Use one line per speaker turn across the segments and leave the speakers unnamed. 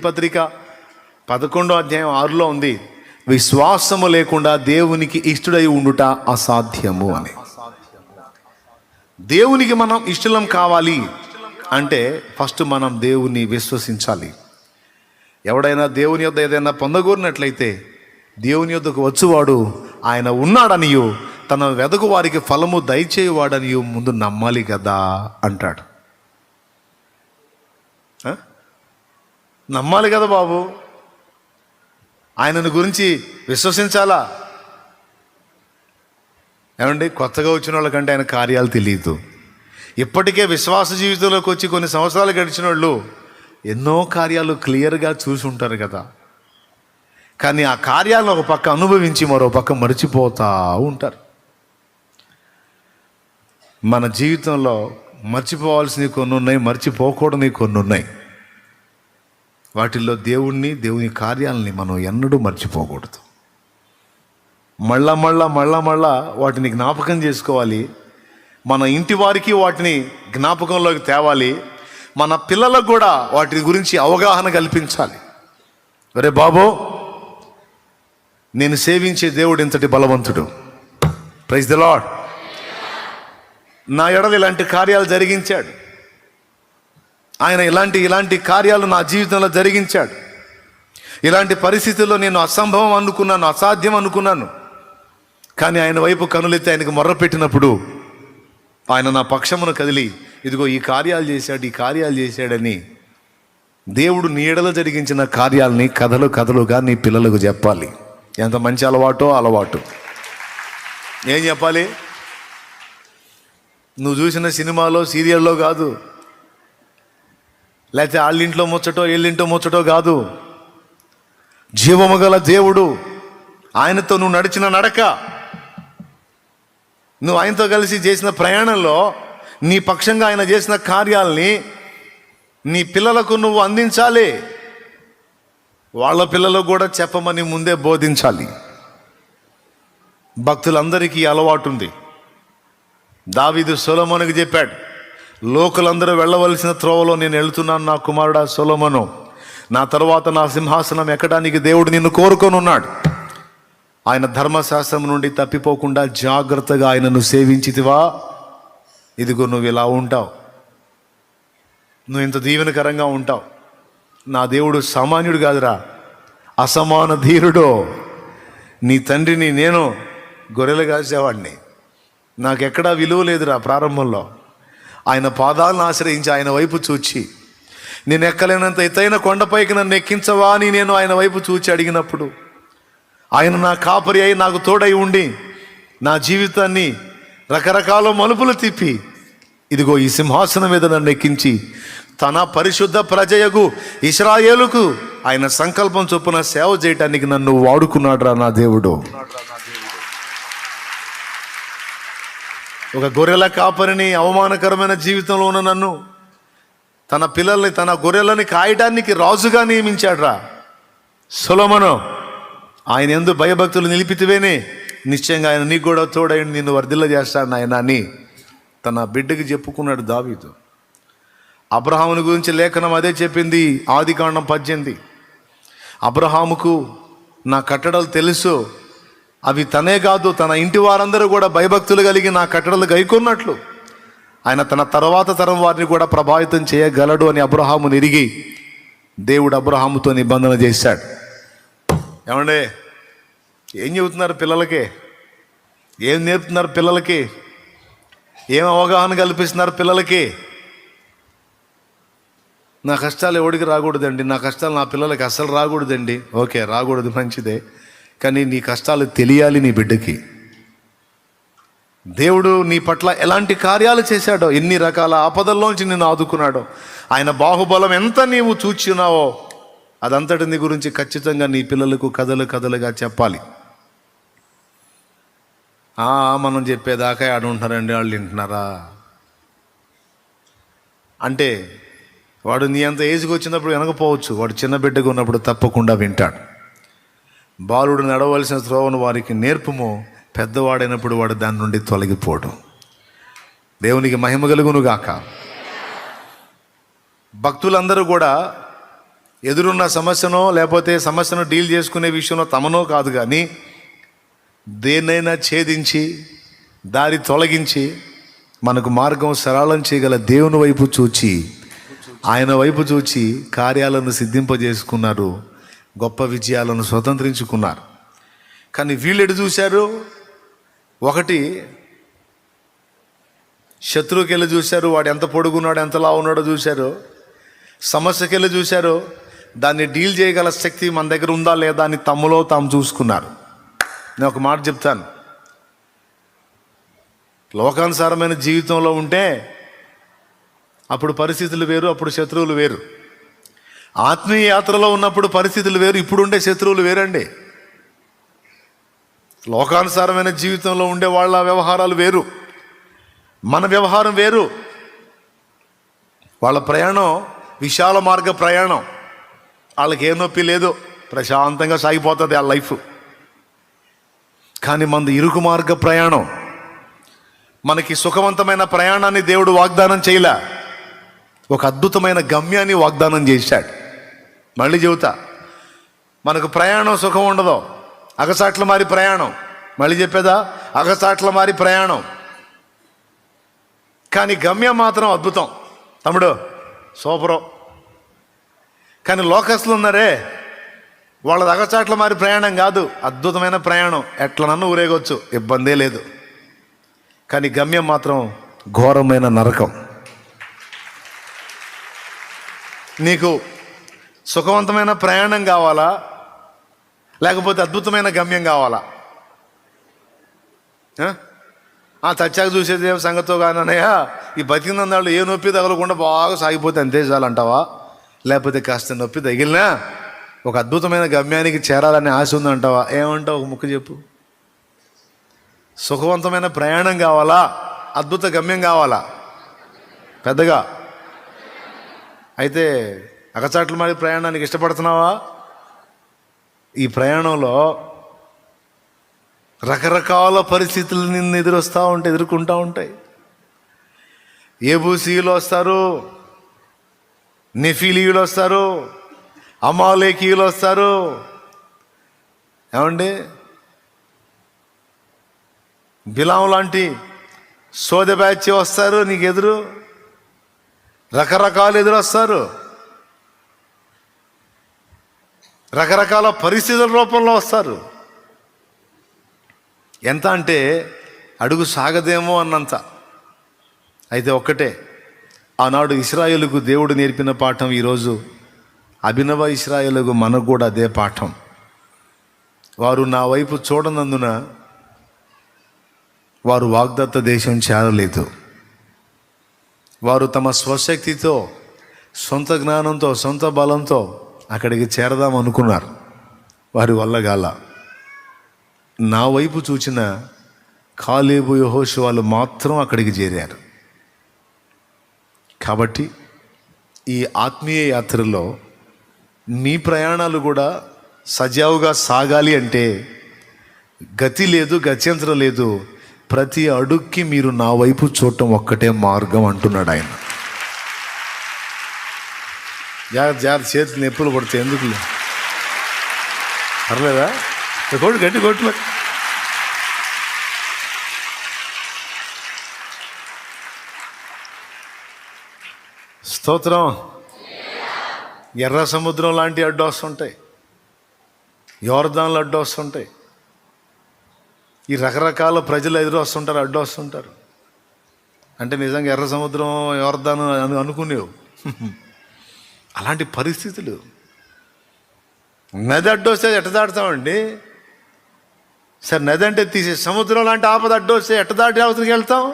పత్రిక 11వ అధ్యాయం 6లో ఉంది, విశ్వాసము లేకుండా దేవునికి ఇష్టడై ఉండుట అసాధ్యము అని. దేవునికి మనం ఇష్టలం కావాలి అంటే ఫస్ట్ మనం దేవుని విశ్వసించాలి. ఎవడైనా దేవుని యొద్ద ఏదైనా పొందగోరినట్లయితే దేవుని యొద్దకు వచ్చువాడు ఆయన ఉన్నాడనియు తన వెదకు వారికి ఫలము దయచేయవాడనియు ముందు నమ్మాలి కదా అంటాడు. నమ్మాలి కదా బాబు, ఆయనను గురించి విశ్వసించాలా. ఏమండి, కొత్తగా వచ్చిన వాళ్ళకంటే ఆయన కార్యాలు తెలియదు. ఇప్పటికే విశ్వాస జీవితంలోకి వచ్చి కొన్ని సంవత్సరాలు గడిచిన వాళ్ళు ఎన్నో కార్యాలు క్లియర్గా చూసి ఉంటారు కదా. కానీ ఆ కార్యాలను ఒక పక్క అనుభవించి మరో పక్క మర్చిపోతూ ఉంటారు. మన జీవితంలో మర్చిపోవాల్సినవి కొన్ని ఉన్నాయి, మర్చిపోకూడని కొన్ని ఉన్నాయి. వాటిల్లో దేవుని కార్యాలని మనం ఎన్నడూ మర్చిపోకూడదు. మళ్ళా వాటిని జ్ఞాపకం చేసుకోవాలి. మన ఇంటి వారికి వాటిని జ్ఞాపకంలోకి తేవాలి. మన పిల్లలకు కూడా వాటి గురించి అవగాహన కల్పించాలి. అరే బాబో, నేను సేవించే దేవుడు ఇంతటి బలవంతుడు, ప్రైజ్ ది లార్డ్. నా ఎడల ఇలాంటి కార్యాలు జరిగించాడు, ఆయన ఇలాంటి కార్యాలు నా జీవితంలో జరిగించాడు. ఇలాంటి పరిస్థితుల్లో నేను అసంభవం అనుకున్నాను, అసాధ్యం అనుకున్నాను. కానీ ఆయన వైపు కనులెత్తి ఆయనకు మొర్ర పెట్టినప్పుడు ఆయన నా పక్షమును కదిలి ఇదిగో ఈ కార్యాలు చేశాడని దేవుడు నీ ఎడల జరిగించిన కార్యాలని కథలుగా నీ పిల్లలకు చెప్పాలి. ఎంత మంచి అలవాటు. ఏం చెప్పాలి? నువ్వు చూసిన సినిమాలో సీరియల్లో కాదు, లేకపోతే వాళ్ళింట్లో ముచ్చటో వీళ్ళింట్లో ముచ్చటో కాదు. జీవము గల దేవుడు, ఆయనతో నువ్వు నడిచిన నడక, నువ్వు ఆయనతో కలిసి చేసిన ప్రయాణంలో నీ పక్షంగా ఆయన చేసిన కార్యాలని నీ పిల్లలకు నువ్వు అందించాలి. వాళ్ళ పిల్లలకు కూడా చెప్పమని ముందే బోధించాలి. భక్తులందరికీ అలవాటు ఉంది. దావీదు సొలొమోనుకు చెప్పాడు, లోకులందరూ వెళ్ళవలసిన త్రోవలో నేను వెళ్తున్నాను నా కుమారుడా సొలొమోను, నా తరువాత నా సింహాసనం ఎక్కడానికి దేవుడు నిన్ను కోరుకొని ఉన్నాడు. ఆయన ధర్మశాస్త్రం నుండి తప్పిపోకుండా జాగ్రత్తగా ఆయనను సేవించితివా, ఇదిగో నువ్వు ఇలా ఉంటావు, నువ్వు ఇంత దీవెనకరంగా ఉంటావు. నా దేవుడు సామాన్యుడు కాదురా, అసమాన ధీరుడో. నీ తండ్రిని నేను గొర్రెలు కాసేవాడిని, నాకెక్కడా విలువ లేదురా. ప్రారంభంలో ఆయన పాదాలను ఆశ్రయించి ఆయన వైపు చూచి, నేను ఎక్కలేనంత ఎత్తైన కొండపైకి నన్ను ఎక్కించవా అని నేను ఆయన వైపు చూచి అడిగినప్పుడు ఆయన నా కాపరి అయి నాకు తోడై ఉండి నా జీవితాన్ని రకరకాల మలుపులు తిప్పి ఇదిగో ఈ సింహాసనం మీద నన్ను ఎక్కించి తన పరిశుద్ధ ప్రజయగు ఇశ్రాయేలుకు ఆయన సంకల్పం చొప్పున సేవ చేయటానికి నన్ను వాడుకున్నాడు రా నా దేవుడు. ఒక గొర్రెల కాపరిని, అవమానకరమైన జీవితంలో ఉన్న నన్ను తన పిల్లల్ని, తన గొర్రెలని కాయటానికి రాజుగా నియమించాడు రా సొలొమోను. ఆయన యందు భయభక్తులు నిలిపితివేనే నిశ్చయంగా ఆయన నీకు కూడా తోడైండి నిన్ను వర్ధిల్ల చేస్తాడు ఆయన అని తన బిడ్డకి చెప్పుకున్నాడు దావీదు. అబ్రహాముని గురించి లేఖనం అదే చెప్పింది, ఆదికాండం 18. అబ్రహాముకు నా కట్టడలు తెలుసు, అవి తనే కాదు తన ఇంటి వారందరూ కూడా భయభక్తులు కలిగి నా కట్టడలు గైకొన్నట్లు ఆయన తన తర్వాత తరం వారిని కూడా ప్రభావితం చేయగలడు అని అబ్రహాముని ఎరిగి దేవుడు అబ్రహాముతో నిబంధన చేశాడు. ఏమండే, ఏం చెబుతున్నారు పిల్లలకి? ఏం నేర్పుతున్నారు పిల్లలకి? ఏం అవగాహన కల్పిస్తున్నారు పిల్లలకి? నా కష్టాలు ఎవడికి రాకూడదండి, నా కష్టాలు నా పిల్లలకి అస్సలు రాకూడదండి. ఓకే, రాకూడదు, మంచిదే. కానీ నీ కష్టాలు తెలియాలి నీ బిడ్డకి. దేవుడు నీ పట్ల ఎలాంటి కార్యాలు చేశాడో, ఎన్ని రకాల ఆపదల్లోంచి నిన్ను ఆదుకున్నాడో, ఆయన బాహుబలం ఎంత నీవు చూచున్నావో అదంతటి నీ గురించి ఖచ్చితంగా నీ పిల్లలకు కథలుగా చెప్పాలి. మనం చెప్పేదాకా ఆడుంటున్నారండి, వాళ్ళు వింటున్నారా అంటే వాడు నీ అంత ఏజ్కి వచ్చినప్పుడు వినకపోవచ్చు, వాడు చిన్న బిడ్డగా ఉన్నప్పుడు తప్పకుండా వింటాడు. బాలుడు నడవలసిన త్రోవను వారికి నేర్పుము, పెద్దవాడైనప్పుడు వాడు దాని నుండి తొలగిపోవడం. దేవునికి మహిమ కలుగును గాక. భక్తులందరూ కూడా ఎదురున్న సమస్యనో లేకపోతే సమస్యను డీల్ చేసుకునే విషయంలో తమనో కాదు, కానీ దేన్నైనా ఛేదించి దారి తొలగించి మనకు మార్గం సరళం చేయగల దేవుని వైపు చూచి, ఆయన వైపు చూచి కార్యాలను సిద్ధింపజేసుకున్నారు, గొప్ప విజయాలను స్వతంత్రించుకున్నారు. కానీ వీళ్ళు ఎటు చూశారు? ఒకటి శత్రువుకి వెళ్ళి చూశారు, వాడు ఎంత పొడుగున్నాడు ఎంతలా ఉన్నాడో చూశారు. సమస్యకి వెళ్ళి చూశారు, దాన్ని డీల్ చేయగల శక్తి మన దగ్గర ఉందా లేదా అని తమ్ములో తాము చూసుకున్నారు. నేను ఒక మాట చెప్తాను, లోకానుసారమైన జీవితంలో ఉంటే అప్పుడు పరిస్థితులు వేరు, అప్పుడు శత్రువులు వేరు. ఆత్మీయ యాత్రలో ఉన్నప్పుడు పరిస్థితులు వేరు, ఇప్పుడుండే శత్రువులు వేరండి. లోకానుసారమైన జీవితంలో ఉండే వాళ్ళ వ్యవహారాలు వేరు, మన వ్యవహారం వేరు. వాళ్ళ ప్రయాణం విశాల మార్గ ప్రయాణం, వాళ్ళకి ఏ నొప్పి లేదు, ప్రశాంతంగా సాగిపోతుంది ఆ లైఫ్. కానీ మనది ఇరుకు మార్గ ప్రయాణం. మనకి సుఖవంతమైన ప్రయాణాన్ని దేవుడు వాగ్దానం చేయలే, ఒక అద్భుతమైన గమ్యాన్ని వాగ్దానం చేశాడు. మళ్ళీ చెబుతా, మనకు ప్రయాణం సుఖం ఉండదు, అగసాట్ల మారి ప్రయాణం. మళ్ళీ చెప్పేదా, అగసాట్ల మారి ప్రయాణం. కానీ గమ్యం మాత్రం అద్భుతం తమ్ముడు, సూపరు. కానీ లోకస్తులు ఉన్నారే, వాళ్ళది అగచాట్ల మారి ప్రయాణం కాదు, అద్భుతమైన ప్రయాణం. ఎట్లనన్నా ఊరేగొచ్చు, ఇబ్బందే లేదు. కానీ గమ్యం మాత్రం ఘోరమైన నరకం. నీకు సుఖవంతమైన ప్రయాణం కావాలా, లేకపోతే అద్భుతమైన గమ్యం కావాలా? చచ్చాక చూసేది ఏం సంగతో కానన్నయ్య, ఈ బతికినందాళ్ళు ఏ నొప్పి తగలకుండా బాగా సాగిపోతే అంతే చాలంటావా? లేకపోతే కాస్త నొప్పి తగిలినా ఒక అద్భుతమైన గమ్యానికి చేరాలని ఆశ ఉందంటావా? ఏమంటావు? ఒక ముక్క చెప్పు. సుఖవంతమైన ప్రయాణం కావాలా, అద్భుత గమ్యం కావాలా? పెద్దగా అయితే అగచాట్ల మారి ప్రయాణానికి ఇష్టపడుతున్నావా? ఈ ప్రయాణంలో రకరకాల పరిస్థితులు నిన్ను ఎదుర్కొంటూ ఉంటాయి. ఏబూసీయులు వస్తారు, నెఫీలీయులు వస్తారు, అమాలేకీయులు వస్తారు, ఏమండి బిలాం లాంటి సోద బ్యాచ్ వస్తారు నీకు ఎదురు. రకరకాలు ఎదురు వస్తారు, రకరకాల పరిస్థితుల రూపంలో వస్తారు. ఎంత అంటే అడుగు సాగదేమో అన్నంత. అయితే ఒక్కటే, ఆనాడు ఇశ్రాయేలుకు దేవుడు నేర్పిన పాఠం ఈరోజు అభినవ ఇశ్రాయేలుకు మనకు కూడా అదే పాఠం. వారు నా వైపు చూడనందున వారు వాగ్దత్త దేశం చేరలేదు. వారు తమ స్వశక్తితో, సొంత జ్ఞానంతో, సొంత బలంతో అక్కడికి చేరదాం అనుకున్నారు, వారి వల్ల గాల. నా వైపు చూచిన కాలేబు యెహోషువలు మాత్రం అక్కడికి చేరారు. కాబట్టి ఈ ఆత్మీయ యాత్రలో మీ ప్రయాణాలు కూడా సజావుగా సాగాలి అంటే గతి లేదు, గత్యంతరం లేదు. ప్రతి అడుక్కి మీరు నా వైపు చూడటం ఒక్కటే మార్గం అంటున్నాడు ఆయన. జాగ్రత్త, చేతులు నొప్పులు పడతాయి, ఎందుకు పర్లేదా? కొట్టు, గట్టి కొట్టు. స్తోత్రం. ఎర్ర సముద్రం లాంటి అడ్డు వస్తుంటాయి, యోర్దాన్లు అడ్డు వస్తుంటాయి, ఈ రకరకాల ప్రజలు ఎదురు వస్తుంటారు, అడ్డు వస్తుంటారు. అంటే నిజంగా ఎర్ర సముద్రం యోర్దాను అనుకునేవు అలాంటి పరిస్థితులు. నది అడ్డు వస్తే ఎట్ట దాటుతామండి? సరే, నది అంటే తీసే, సముద్రం లాంటి ఆపద అడ్డు వస్తే ఎట్ట దాటి అవతలికి వెళ్తాం?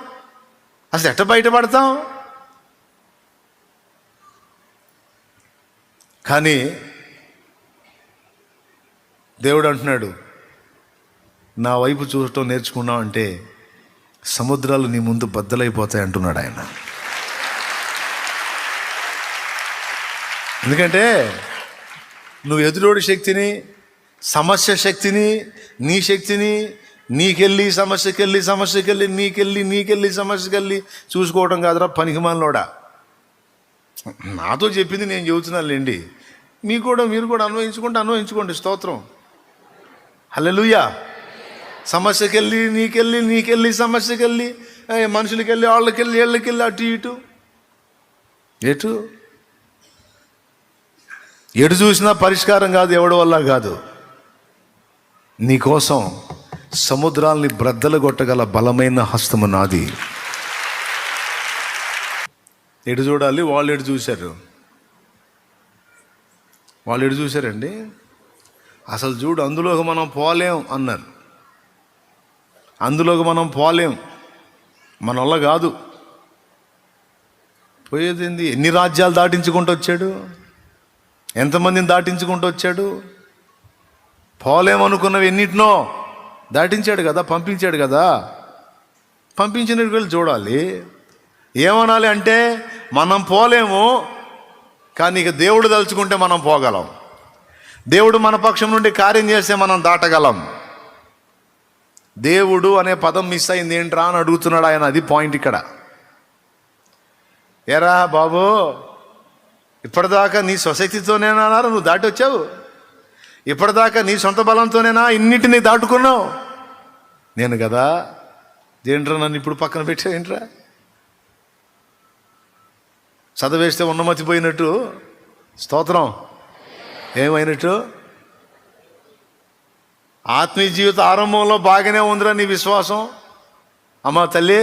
అసలు ఎట్ట బయటపడతాం? కానీ దేవుడు అంటున్నాడు, నా వైపు చూడటం నేర్చుకున్నావు అంటే సముద్రాలు నీ ముందు బద్దలైపోతాయి అంటున్నాడు ఆయన. ఎందుకంటే నువ్వు ఎదురోడి శక్తిని, సమస్య శక్తిని, నీ శక్తిని నీకెళ్ళి సమస్యకెళ్ళి నీకెళ్ళి సమస్యకెళ్ళి చూసుకోవడం కాదురా పనికిమాలినోడా. నాతో చెప్పింది నేను చెబుతున్నానులేండి. మీరు కూడా అన్వయించుకోండి. స్తోత్రం. హల్లెలూయా. సమస్యకెళ్ళి నీకెళ్ళి సమస్యకెళ్ళి మనుషులకెళ్ళి వీళ్ళకెళ్ళి అటు ఇటు ఎటు చూసినా పరిష్కారం కాదు, ఎవడి వల్ల కాదు. నీకోసం సముద్రాల్ని బ్రద్దలు కొట్టగల బలమైన హస్తము నాది. ఎటు చూడాలి? వాళ్ళు ఎటు చూశారండి. అసలు చూడు, అందులోకి మనం పోలేం అన్నారు. అందులోకి మనం పోలేం, మన వల్ల కాదు. పోయేది ఏంది? ఎన్ని రాజ్యాలు దాటించుకుంటూ వచ్చాడు, ఎంతమందిని దాటించుకుంటూ వచ్చాడు. పోలేమనుకున్నవి ఎన్నిటినో దాటించాడు కదా, పంపించాడు కదా. పంపించిన వెళ్ళి చూడాలి. ఏమనాలి అంటే, మనం పోలేము, కానీ ఇక దేవుడు తలుచుకుంటే మనం పోగలం. దేవుడు మన పక్షం నుండి కార్యం చేస్తే మనం దాటగలం. దేవుడు అనే పదం మిస్ అయింది ఏంట్రా అని అడుగుతున్నాడు ఆయన. అది పాయింట్ ఇక్కడ. ఏరా బాబు, ఇప్పటిదాకా నీ స్వశక్తితోనేనా నువ్వు దాటి వచ్చావు? ఇప్పటిదాకా నీ సొంత బలంతోనేనా ఇన్నిటిని దాటుకున్నావు? నేను కదా. ఏంట్రా నన్ను ఇప్పుడు పక్కన పెట్టావు? ఏంట్రా చదివేస్తే ఉన్నమతిపోయినట్టు? స్తోత్రం. ఏమైనట్టు? ఆత్మీయ జీవిత ఆరంభంలో బాగానే ఉందిరా నీ విశ్వాసం. అమ్మా తల్లి,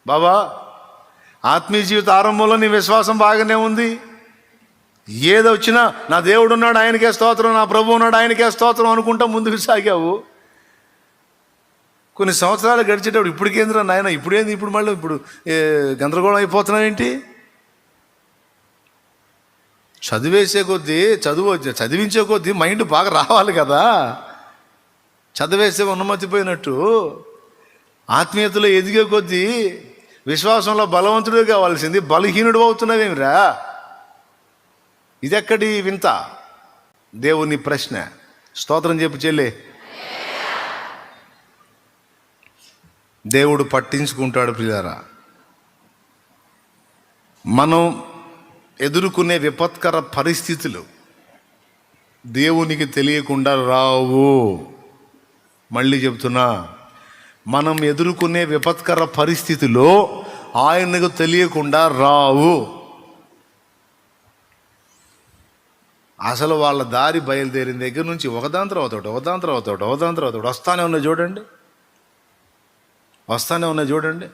బాబా, ఆత్మీయ జీవిత ఆరంభంలో నీ విశ్వాసం బాగానే ఉంది. ఏదో వచ్చినా నా దేవుడు ఉన్నాడు, ఆయనకే స్తోత్రం, నా ప్రభు ఉన్నాడు, ఆయనకే స్తోత్రం అనుకుంటా ముందుకు సాగావు. కొన్ని సంవత్సరాలు గడిచేటప్పుడు ఇప్పటికేంద్రా నాయన, ఇప్పుడు మళ్ళీ గందరగోళం అయిపోతున్నావేంటి? చదివించే కొద్దీ మైండ్ బాగా రావాలి కదా. చదివేస్తే ఉన్నమతిపోయినట్టు ఆత్మీయతలో ఎదిగే కొద్దీ విశ్వాసంలో బలవంతుడు కావాల్సింది బలహీనుడు అవుతున్నావేమిరా? ఇదెక్కడి వింత? దేవుని ప్రశ్న. స్తోత్రం చెప్పు చెల్లి. దేవుడు పట్టించుకుంటాడు ప్రియులారా. మనం ఎదుర్కొనే విపత్కర పరిస్థితులు దేవునికి తెలియకుండా రావు. మళ్ళీ చెప్తున్నా, మనం ఎదుర్కొనే విపత్కర పరిస్థితిలో ఆయనకు తెలియకుండా రావు. అసలు వాళ్ళ దారి బయలుదేరిన దగ్గర నుంచి ఒకదాని తర్వాత వస్తానే ఉన్నాయి చూడండి.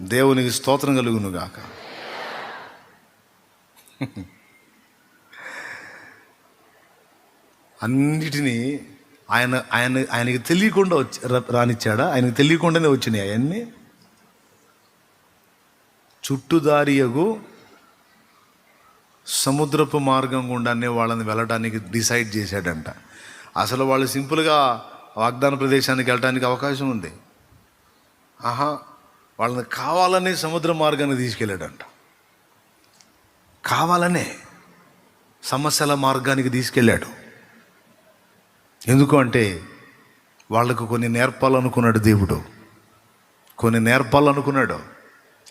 దేవునికి స్తోత్రం కలుగును గాక. అన్నిటినీ ఆయనకి తెలియకుండా రానిచ్చాడా? ఆయనకు తెలియకుండానే వచ్చినాయి అవన్నీ. చుట్టుదారియగు సముద్రపు మార్గం గుండానే వాళ్ళని వెళ్ళడానికి డిసైడ్ చేశాడంట. అసలు వాళ్ళు సింపుల్గా వాగ్దాన ప్రదేశానికి వెళ్ళడానికి అవకాశం ఉంది. వాళ్ళని కావాలనే సముద్ర మార్గాన్ని తీసుకెళ్ళాడంట. కావాలనే సమస్యల మార్గానికి తీసుకెళ్ళాడు. ఎందుకు అంటే వాళ్ళకు కొన్ని నేర్పాలనుకున్నాడు దేవుడు,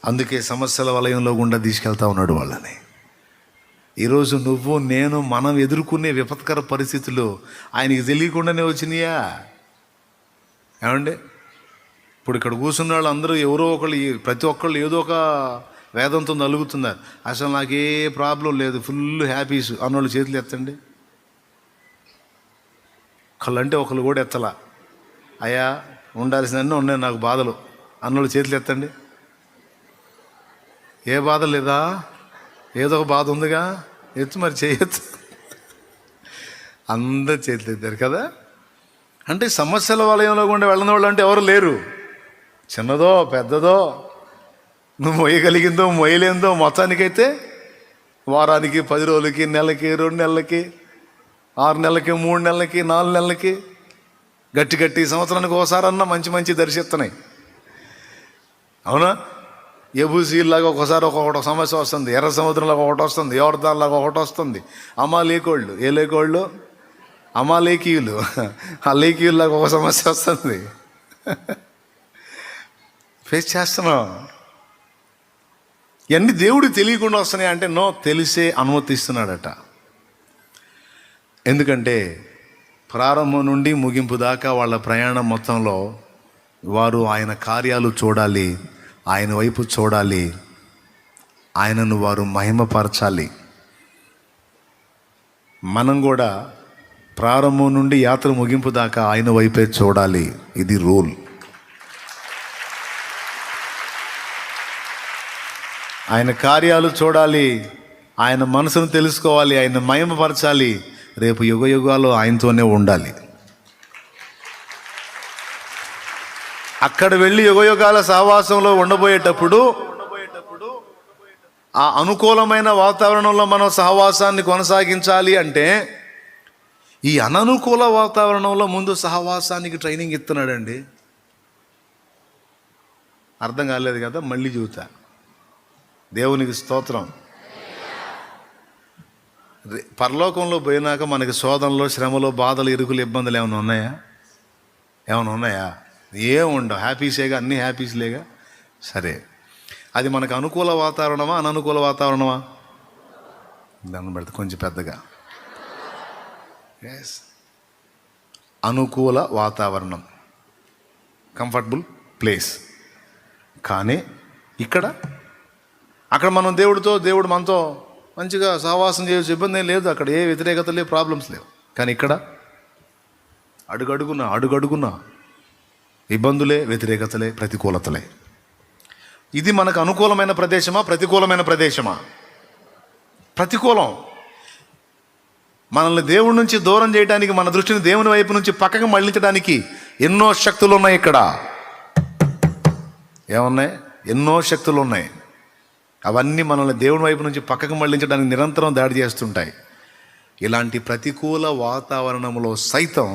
అందుకే సమస్యల వలయంలో గుండా తీసుకెళ్తా ఉన్నాడు వాళ్ళని. ఈరోజు నువ్వు నేను మనం ఎదుర్కొనే విపత్కర పరిస్థితులు ఆయనకి తెలియకుండానే వచ్చినాయా? ఏమండి, ఇప్పుడు ఇక్కడ కూర్చున్న వాళ్ళు అందరూ ఎవరో ఒకళ్ళు, ప్రతి ఒక్కళ్ళు ఏదో ఒక వేదంతో నలుగుతున్నారు. అసలు నాకే ప్రాబ్లం లేదు, ఫుల్ హ్యాపీస్ అన్నోళ్ళు చేతులు ఎత్తండి. ఒకళ్ళంటే ఒకళ్ళు కూడా ఎత్తలా. అయ్యా ఉండాల్సినన్నీ ఉన్నాయి నాకు బాధలు అన్నోళ్ళు చేతులు ఎత్తండి. ఏ బాధ లేదా? ఏదో ఒక బాధ ఉందిగా, ఎత్తు మరి చేయొచ్చు. అందరు చేతులు ఎత్తారు కదా. అంటే సమస్యల వలయంలో గుండా వెళ్ళని వాళ్ళు అంటే ఎవరు లేరు. చిన్నదో పెద్దదో, నువ్వు మొయ్యగలిగిందో మొయ్యలేందో, మొత్తానికైతే వారానికి, 10 రోజులకి, నెలకి, 2 నెలలకి, 6 నెలలకి, 3 నెలలకి, 4 నెలలకి, గట్టి సంవత్సరానికి ఒకసారన్నా మంచి దర్శిస్తున్నాయి. అవునా? ఎబూసీలాగా ఒకసారి ఒక్కొక్కటి సమస్య వస్తుంది, ఎర్ర సముద్రంలాగా ఒకటి వస్తుంది, యోర్దాన్లాగా ఒకటి వస్తుంది. అమాలేకోళ్ళు, ఏ లేకోళ్ళు? అమాలేకీయులు. ఆ లేకీయుల్లాగా ఒక సమస్య వస్తుంది. ఫేస్ చేస్తున్నాం. ఇవన్నీ దేవుడికి తెలియకుండా వస్తున్నాయి అంటే నో, తెలిసే అనుమతిస్తున్నాడట. ఎందుకంటే ప్రారంభం నుండి ముగింపు దాకా వాళ్ళ ప్రయాణం మొత్తంలో వారు ఆయన కార్యాలు చూడాలి, ఆయన వైపు చూడాలి, ఆయనను వారు మహిమపరచాలి. మనం కూడా ప్రారంభం నుండి యాత్ర ముగింపు దాకా ఆయన వైపే చూడాలి. ఇది రూల్. ఆయన కార్యాలు చూడాలి, ఆయన మనసును తెలుసుకోవాలి, ఆయన మహిమపరచాలి. రేపు యుగ యుగాలు ఆయనతోనే ఉండాలి. అక్కడ వెళ్ళి యుగ యుగాల సహవాసంలో ఉండబోయేటప్పుడు ఆ అనుకూలమైన వాతావరణంలో మనం సహవాసాన్ని కొనసాగించాలి అంటే ఈ అననుకూల వాతావరణంలో ముందు సహవాసానికి ట్రైనింగ్ ఇస్తున్నాడండి. అర్థం కాలేదు కదా, మళ్ళీ చూతా. దేవునికి స్తోత్రం. పరలోకంలో పోయినాక మనకి శోధనలో, శ్రమలో, బాధలు, ఇరుకులు, ఇబ్బందులు ఏమైనా ఉన్నాయా? ఏమైనా ఉన్నాయా? ఏముండవు. హ్యాపీసేగా, అన్నీ హ్యాపీస్లేగా. సరే, అది మనకు అనుకూల వాతావరణమా, అననుకూల వాతావరణమా? దాన్ని పెడితే కొంచెం పెద్దగా. ఎస్, అనుకూల వాతావరణం, కంఫర్టబుల్ ప్లేస్. కానీ అక్కడ మనం దేవుడు మనతో మంచిగా సహవాసం చేయవచ్చు, ఇబ్బంది ఏం లేదు. అక్కడ ఏ వ్యతిరేకత లేవు, ప్రాబ్లమ్స్ లేవు. కానీ ఇక్కడ అడుగడుగునా ఇబ్బందులే, వ్యతిరేకతలే, ప్రతికూలతలే. ఇది మనకు అనుకూలమైన ప్రదేశమా, ప్రతికూలమైన ప్రదేశమా? ప్రతికూలం. మనల్ని దేవుడి నుంచి దూరం చేయడానికి, మన దృష్టిని దేవుని వైపు నుంచి పక్కకు మళ్ళించడానికి ఎన్నో శక్తులు ఉన్నాయి ఇక్కడ. ఏమున్నాయి? ఎన్నో శక్తులు ఉన్నాయి. అవన్నీ మనల్ని దేవుని వైపు నుంచి పక్కకు మళ్ళించడానికి నిరంతరం దాడి చేస్తుంటాయి. ఇలాంటి ప్రతికూల వాతావరణంలో సైతం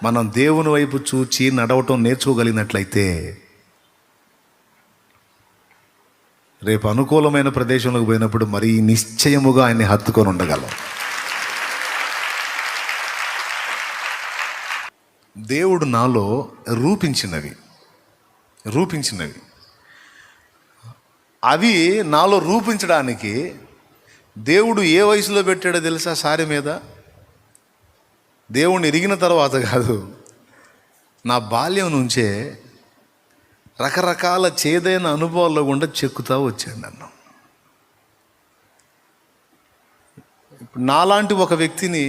మనం దేవుని వైపు చూచి నడవటం నేర్చుకోగలిగినట్లయితే రేపు అనుకూలమైన ప్రదేశంలోకి పోయినప్పుడు మరీ నిశ్చయముగా ఆయన్ని హత్తుకొని ఉండగలం. దేవుడు నాలో రూపించినవి అవి నాలో రూపించడానికి దేవుడు ఏ వయసులో పెట్టాడో తెలుసా? సారె మీద. దేవుణ్ణి ఎరిగిన తర్వాత కాదు, నా బాల్యం నుంచే రకరకాల చేదైన అనుభవాల్లో గుండా చెక్కుతా వచ్చాడు నన్ను. ఇప్పుడు నాలాంటి ఒక వ్యక్తిని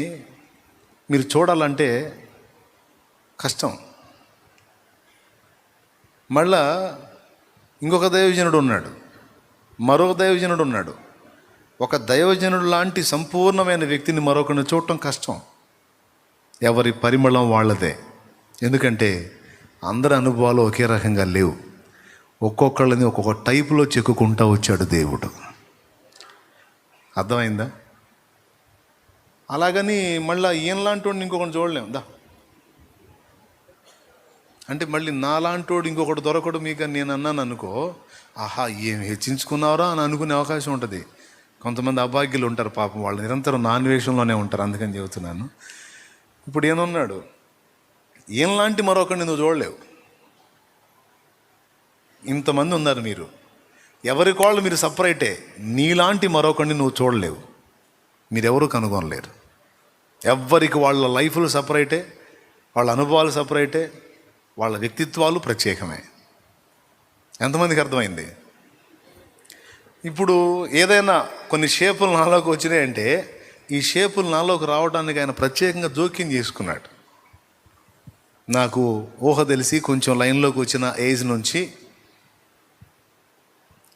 మీరు చూడాలంటే కష్టం. మళ్ళా ఇంకొక దైవజనుడు ఉన్నాడు, మరొక దైవజనుడు ఉన్నాడు. ఒక దైవజనుడు లాంటి సంపూర్ణమైన వ్యక్తిని మరొకరిని చూడటం కష్టం. ఎవరి పరిమళం వాళ్ళదే. ఎందుకంటే అందరి అనుభవాలు ఒకే రకంగా లేవు. ఒక్కొక్కళ్ళని ఒక్కొక్క టైపులో చెక్కుకుంటూ వచ్చాడు దేవుడు. అర్థమైందా? అలాగని మళ్ళీ ఈయనలాంటి ఇంకొకటి చూడలేం అంటే మళ్ళీ నాలాంటోడు ఇంకొకటి దొరకడు మీకు అని నేను అన్నాను అనుకో, ఆహా ఏం హెచ్చించుకున్నారా అని అనుకునే అవకాశం ఉంటుంది. కొంతమంది అభాగ్యులు ఉంటారు పాపం, వాళ్ళు నిరంతరం నాన్వేషంలోనే ఉంటారు. అందుకని చెబుతున్నాను. ఇప్పుడు ఈయనున్నాడు, ఈయనలాంటి మరొకరిని నువ్వు చూడలేవు. ఇంతమంది ఉన్నారు మీరు, ఎవరికి వాళ్ళు మీరు సపరేటే. నీలాంటి మరొకరిని నువ్వు చూడలేవు, మీరెవరూ కనుగొనలేరు. ఎవ్వరికి వాళ్ళ లైఫ్లు సపరేటే, వాళ్ళ అనుభవాలు సపరేటే, వాళ్ళ వ్యక్తిత్వాలు ప్రత్యేకమే. ఎంతమందికి అర్థమైంది? ఇప్పుడు ఏదైనా కొన్ని షేపులు నాలోకి వచ్చినాయంటే ఈ షేపులు నాలోకి రావడానికి ఆయన ప్రత్యేకంగా జోక్యం చేసుకున్నాడు. నాకు ఊహ తెలిసి కొంచెం లైన్లోకి వచ్చిన ఏజ్ నుంచి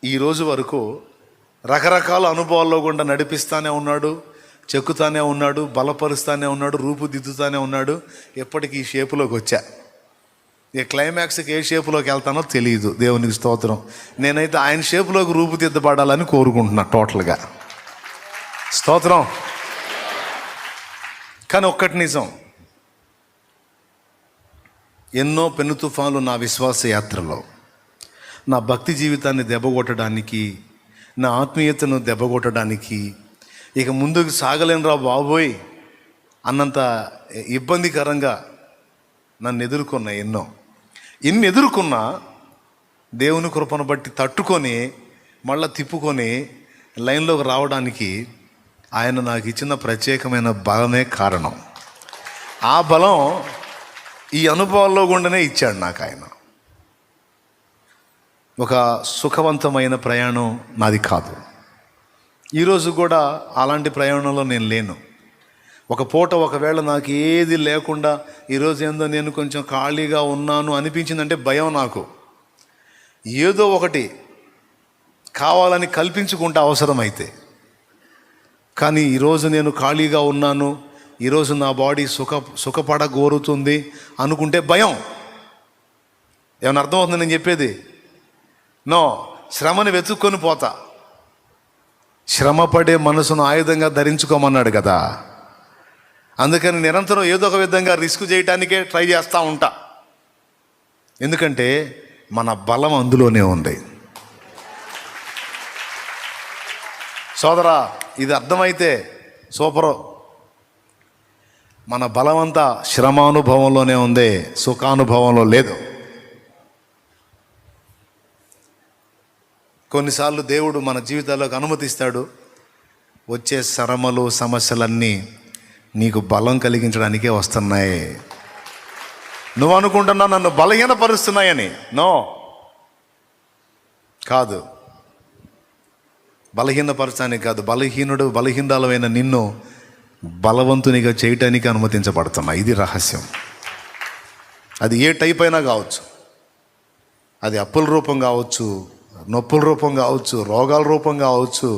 ఈరోజు వరకు రకరకాల అనుభవాల్లో గుండా నడిపిస్తానే ఉన్నాడు, చెక్కుతానే ఉన్నాడు, బలపరుస్తానే ఉన్నాడు, రూపుదిద్దుతానే ఉన్నాడు. ఎప్పటికీ ఈ షేపులోకి వచ్చా. ఈ క్లైమాక్స్కి ఏ షేపులోకి వెళ్తానో తెలియదు. దేవునికి స్తోత్రం. నేనైతే ఆయన షేపులోకి రూపుదిద్దబడాలని కోరుకుంటున్నా టోటల్గా. స్తోత్రం. కానీ ఒక్కటి నిజం, ఎన్నో పెను తుఫాన్లు నా విశ్వాస యాత్రలో నా భక్తి జీవితాన్ని దెబ్బగొట్టడానికి, నా ఆత్మీయతను దెబ్బగొట్టడానికి, ఇక ముందుకు సాగలేనురా బాబోయ్ అన్నంత ఇబ్బందికరంగా నన్ను ఎదుర్కొన్నా. ఎన్ని ఎదుర్కొన్నా దేవుని కృపను బట్టి తట్టుకొని మళ్ళీ తిప్పుకొని లైన్లోకి రావడానికి ఆయన నాకు ఇచ్చిన ప్రత్యేకమైన బలమే కారణం. ఆ బలం ఈ అనుభవాల్లో గుండానే ఇచ్చాడు నాకు ఆయన. ఒక సుఖవంతమైన ప్రయాణం నాది కాదు. ఈరోజు కూడా అలాంటి ప్రయాణంలో నేను లేను. ఒక పూట ఒకవేళ నాకు ఏది లేకుండా ఈరోజు ఏందో నేను కొంచెం ఖాళీగా ఉన్నాను అనిపించిందంటే భయం నాకు. ఏదో ఒకటి కావాలని కల్పించుకుంటే అవసరమైతే. కానీ ఈరోజు నేను ఖాళీగా ఉన్నాను, ఈరోజు నా బాడీ సుఖపడగోరుతుంది అనుకుంటే భయం. ఏమైనా అర్థమవుతుంది నేను చెప్పేది? నో, శ్రమని వెతుక్కొని పోతా. శ్రమపడే మనసును ఆయుధంగా ధరించుకోమన్నాడు కదా. అందుకని నిరంతరం ఏదో ఒక విధంగా రిస్క్ చేయడానికే ట్రై చేస్తూ ఉంటా. ఎందుకంటే మన బలం అందులోనే ఉంది. సోదరా, ఇది అర్థమైతే సూపరు. మన బలమంతా శ్రమానుభవంలోనే ఉంది, సుఖానుభవంలో లేదు. కొన్నిసార్లు దేవుడు మన జీవితాల్లోకి అనుమతిస్తాడు. వచ్చే శ్రమలు సమస్యలన్నీ నీకు బలం కలిగించడానికే వస్తున్నాయి. నువ్వు అనుకుంటున్నా నన్ను బలహీనపరుస్తున్నాయని. నో, కాదు. బలహీనపరచడానికి కాదు, బలహీనురాలైన నిన్ను బలవంతునిగా చేయటానికి అనుమతించబడుతున్నా. ఇది రహస్యం. అది ఏ టైప్ అయినా కావచ్చు. అది అప్పుల రూపం కావచ్చు, నొప్పుల రూపం కావచ్చు, రోగాల రూపం కావచ్చు,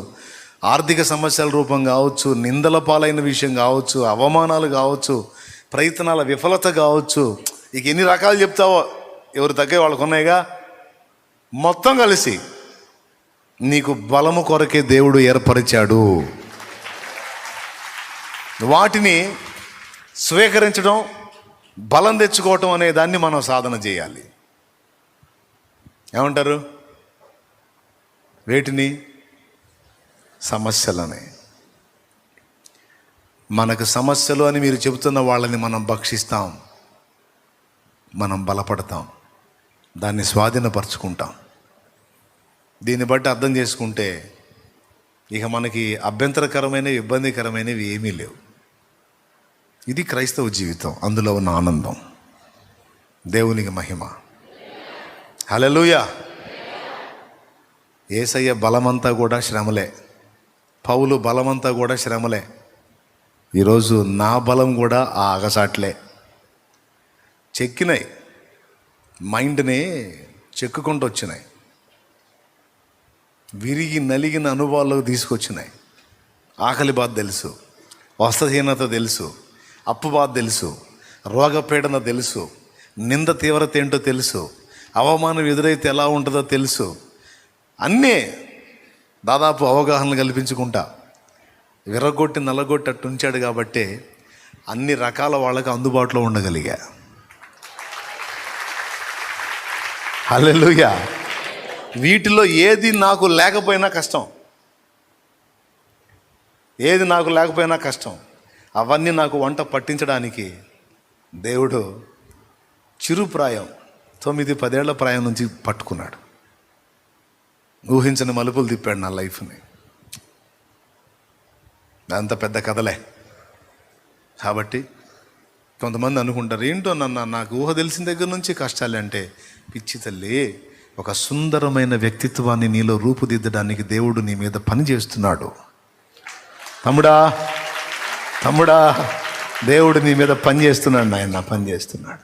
ఆర్థిక సమస్యల రూపం కావచ్చు, నిందల పాలైన విషయం కావచ్చు, అవమానాలు కావచ్చు, ప్రయత్నాల విఫలత కావచ్చు. ఇక ఎన్ని రకాలు చెప్తావో, ఎవరు తగ్గే వాళ్ళకు ఉన్నాయిగా. మొత్తం కలిసి నీకు బలము కొరకే దేవుడు ఏర్పరిచాడు. వాటిని స్వీకరించడం, బలం తెచ్చుకోవటం అనే దాన్ని మనం సాధన చేయాలి. ఏమంటారు? వేటిని? సమస్యలని. మనకు సమస్యలు అని మీరు చెబుతున్న వాళ్ళని మనం భక్షిస్తాం, మనం బలపడతాం, దాన్ని స్వాధీనపరచుకుంటాం. దీన్ని బట్టి అర్థం చేసుకుంటే ఇక మనకి అభ్యంతరకరమైన ఇబ్బందికరమైనవి ఏమీ లేవు. ఇది క్రైస్తవ జీవితం, అందులో ఉన్న ఆనందం. దేవునికి మహిమ. హల్లెలూయా. యేసయ్య బలమంతా కూడా శ్రమలే, పౌలు బలమంతా కూడా శ్రమలే. ఈరోజు నా బలం కూడా ఆ అగసాట్లే. చెక్కినాయి, మైండ్ని చెక్కుకుంటూ వచ్చినాయి, విరిగి నలిగిన అనుభవాల్లోకి తీసుకొచ్చినాయి. ఆకలి బాధ తెలుసు, వస్త్రహీనత తెలుసు, అప్పు బాధ తెలుసు, రోగపీడన తెలుసు, నింద తీవ్రత ఏంటో తెలుసు, అవమానం ఎదురైతే ఎలా ఉంటుందో తెలుసు. అన్నీ దాదాపు అవగాహనలు కల్పించుకుంటా విరగొట్టి నల్లగొట్టి అట్టు ఉంచాడు. కాబట్టి అన్ని రకాల వాళ్ళకి అందుబాటులో ఉండగలిగా. హల్లెలూయా. వీటిలో ఏది నాకు లేకపోయినా కష్టం, ఏది నాకు లేకపోయినా కష్టం. అవన్నీ నాకు వంట పట్టించడానికి దేవుడు చిరుప్రాయం 9-10 ఏళ్ల ప్రాయం నుంచి పట్టుకున్నాడు. ఊహించని మలుపులు తిప్పాడు నా లైఫ్ని. అంత పెద్ద కథలే. కాబట్టి కొంతమంది అనుకుంటారు, ఏంటో నాకు ఊహ తెలిసిన దగ్గర నుంచి కష్టాలే అంటే. పిచ్చి తల్లి, ఒక సుందరమైన వ్యక్తిత్వాన్ని నీలో రూపుదిద్దడానికి దేవుడు నీ మీద పని చేస్తున్నాడు. తమ్ముడా, దేవుడు నీ మీద పని చేస్తున్నాడు. ఆయన పని చేస్తున్నాడు.